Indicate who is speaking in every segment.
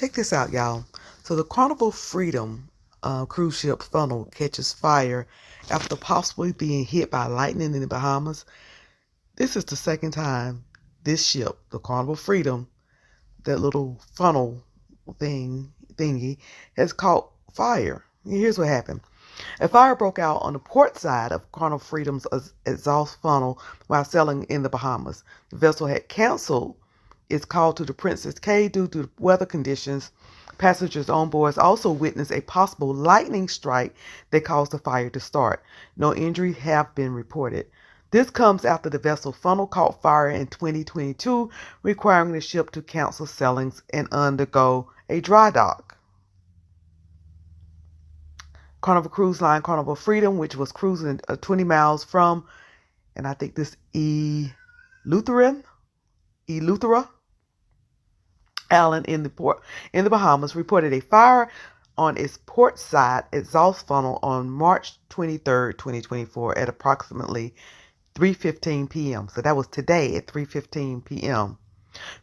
Speaker 1: Check this out, y'all. So the Carnival Freedom cruise ship funnel catches fire after possibly being hit by lightning in the Bahamas. This is the second time this ship, the Carnival Freedom, that little funnel thingy, has caught fire. Here's what happened. A fire broke out on the port side of Carnival Freedom's exhaust funnel while sailing in the Bahamas. The vessel had canceled its call to the Princess K due to weather conditions. Passengers on board also witnessed a possible lightning strike that caused the fire to start. No injuries have been reported. This comes after the vessel funnel caught fire in 2022, requiring the ship to cancel sailings and undergo a dry dock. Carnival Cruise Line Carnival Freedom, which was cruising 20 miles from, and I think this Eleuthera Island in the Bahamas, reported a fire on its port side exhaust funnel on March 23, 2024 at approximately 3:15 p.m. So that was today at 3:15 p.m.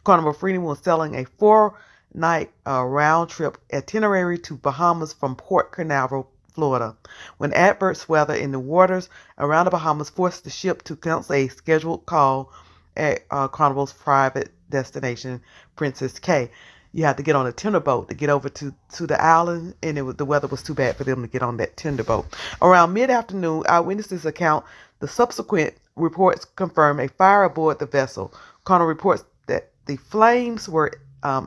Speaker 1: Carnival Freedom was selling a 4-night round-trip itinerary to Bahamas from Port Carnival, Florida, when adverse weather in the waters around the Bahamas forced the ship to cancel a scheduled call at Carnival's private destination, Princess K. You had to get on a tender boat to get over to the island, and the weather was too bad for them to get on that tender boat. Around mid-afternoon, eyewitnesses account the subsequent reports confirm a fire aboard the vessel. Carnival reports that the flames were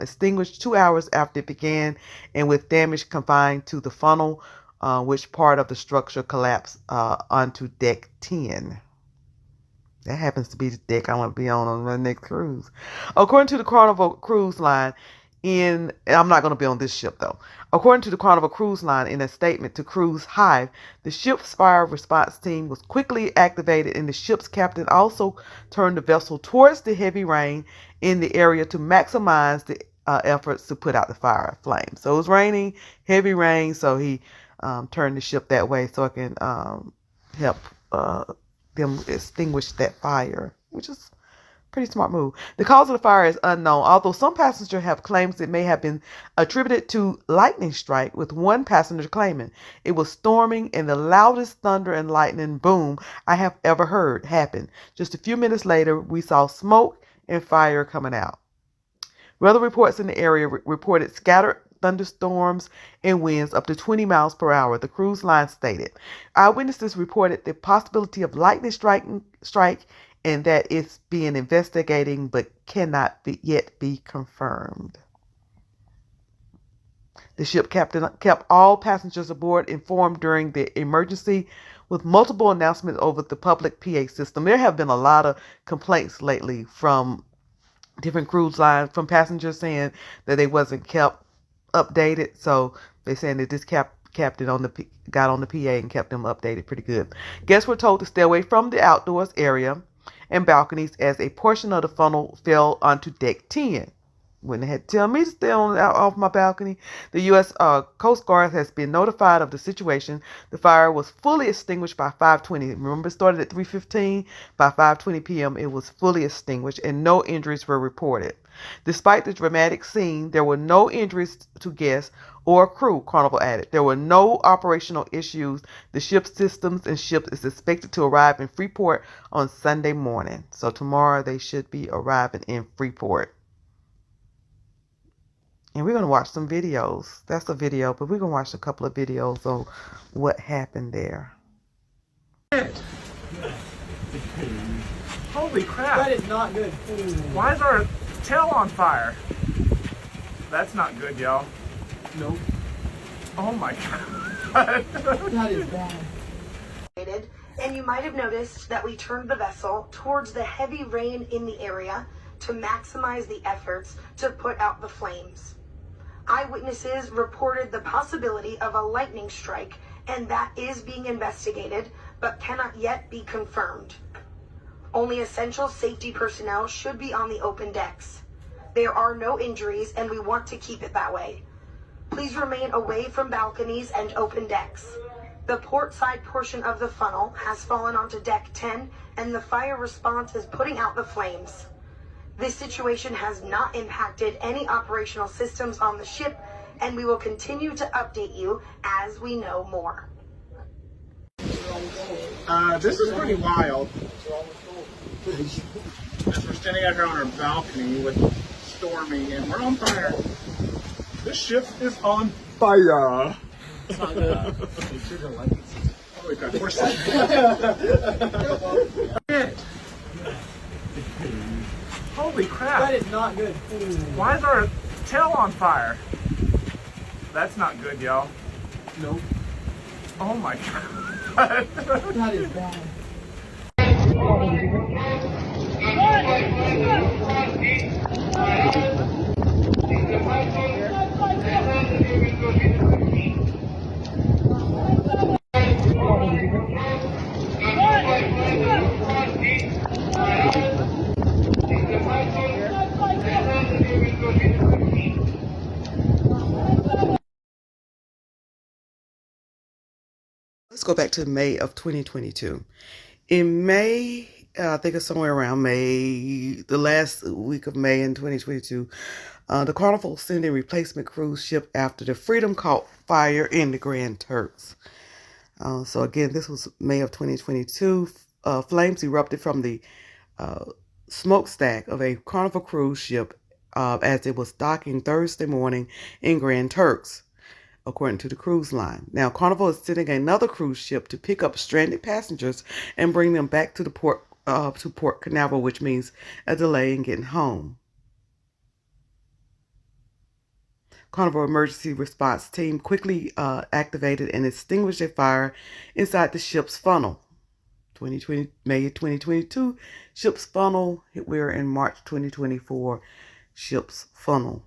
Speaker 1: extinguished 2 hours after it began, and with damage confined to the funnel, which part of the structure collapsed onto deck 10. That happens to be the deck I want to be on my next cruise. According to the Carnival Cruise Line, I'm not going to be on this ship though. According to the Carnival Cruise Line, in a statement to Cruise Hive, the ship's fire response team was quickly activated, and the ship's captain also turned the vessel towards the heavy rain in the area to maximize the efforts to put out the fire flames. So it was raining, heavy rain, so he turned the ship that way so it can help them extinguish that fire, which is a pretty smart move. The cause of the fire is unknown, although some passengers have claims it may have been attributed to lightning strike, with one passenger claiming it was storming and the loudest thunder and lightning boom I have ever heard happened. Just a few minutes later, we saw smoke and fire coming out. Weather reports in the area reported scattered thunderstorms and winds up to 20 miles per hour, the cruise line stated. Eyewitnesses reported the possibility of lightning strike and that it's being investigated but cannot yet be confirmed. The ship captain kept all passengers aboard informed during the emergency, with multiple announcements over the public PA system. There have been a lot of complaints lately from different cruise lines, from passengers saying that they wasn't kept updated. So they're saying that this captain got on the PA and kept them updated pretty good. Guests were told to stay away from the outdoors area and balconies as a portion of the funnel fell onto deck 10. When they had to tell me to stay off my balcony. The U.S. Coast Guard has been notified of the situation. The fire was fully extinguished by 5:20. Remember, it started at 3:15. By 5:20 p.m., it was fully extinguished, and no injuries were reported. Despite the dramatic scene, there were no injuries to guests or crew, Carnival added. There were no operational issues. The ship's systems and ship is expected to arrive in Freeport on Sunday morning. So tomorrow they should be arriving in Freeport. And we're going to watch some videos. That's a video, but we're going to watch a couple of videos on what happened there.
Speaker 2: Holy crap.
Speaker 3: That is not good.
Speaker 2: Why is our tail on fire? That's not good, y'all.
Speaker 3: Nope.
Speaker 2: Oh my god.
Speaker 3: That is bad.
Speaker 4: And you might have noticed that we turned the vessel towards the heavy rain in the area to maximize the efforts to put out the flames. Eyewitnesses reported the possibility of a lightning strike, and that is being investigated, but cannot yet be confirmed. Only essential safety personnel should be on the open decks. There are no injuries, and we want to keep it that way. Please remain away from balconies and open decks. The port side portion of the funnel has fallen onto deck 10, and the fire response is putting out the flames. This situation has not impacted any operational systems on the ship, and we will continue to update you as we know more.
Speaker 2: This is pretty wild. As we're standing out here on our balcony with Stormy, and we're on fire. This ship is on fire.
Speaker 3: It's not good.
Speaker 2: Holy crap, we're set. Holy crap.
Speaker 3: That is not good.
Speaker 2: Why is our tail on fire? That's not good, y'all.
Speaker 3: Nope.
Speaker 2: Oh my god.
Speaker 3: That is bad.
Speaker 1: Let's go back to May of 2022. In May, I think it's somewhere around May, the last week of May in 2022, the Carnival sent a replacement cruise ship after the Freedom caught fire in the Grand Turks. So again, this was May of 2022. Flames erupted from the smokestack of a Carnival cruise ship as it was docking Thursday morning in Grand Turks, according to the cruise line. Now, Carnival is sending another cruise ship to pick up stranded passengers and bring them back to the Port Canaveral, which means a delay in getting home. Carnival emergency response team quickly activated and extinguished a fire inside the ship's funnel. May 2022, ship's funnel. We're in March 2024, ship's funnel.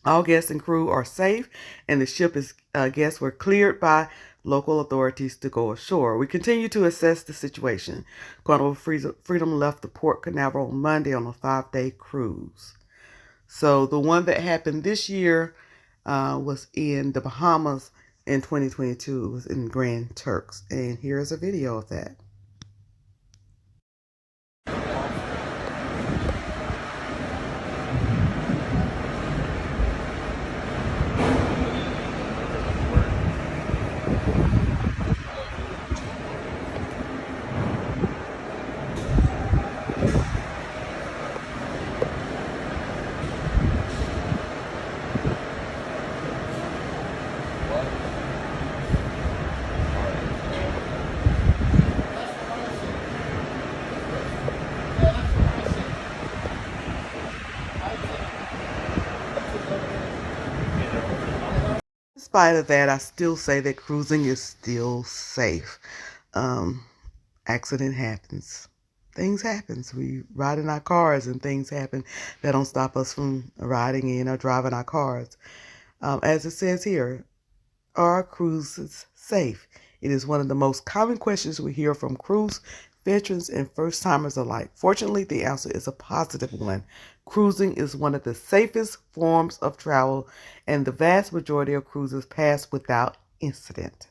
Speaker 1: All guests and crew are safe, and the ship's guests were cleared by local authorities to go ashore. We continue to assess the situation. Carnival Freedom left the Port Canaveral on Monday on a 5-day cruise. So the one that happened this year was in the Bahamas in 2022. It was in Grand Turks. And here's a video of that. In spite of that, I still say that cruising is still safe. Accident happens. Things happen. We ride in our cars and things happen that don't stop us from riding in or driving our cars. As it says here, are cruises safe? It is one of the most common questions we hear from cruise veterans and first-timers alike. Fortunately, the answer is a positive one. Cruising is one of the safest forms of travel, and the vast majority of cruises pass without incident.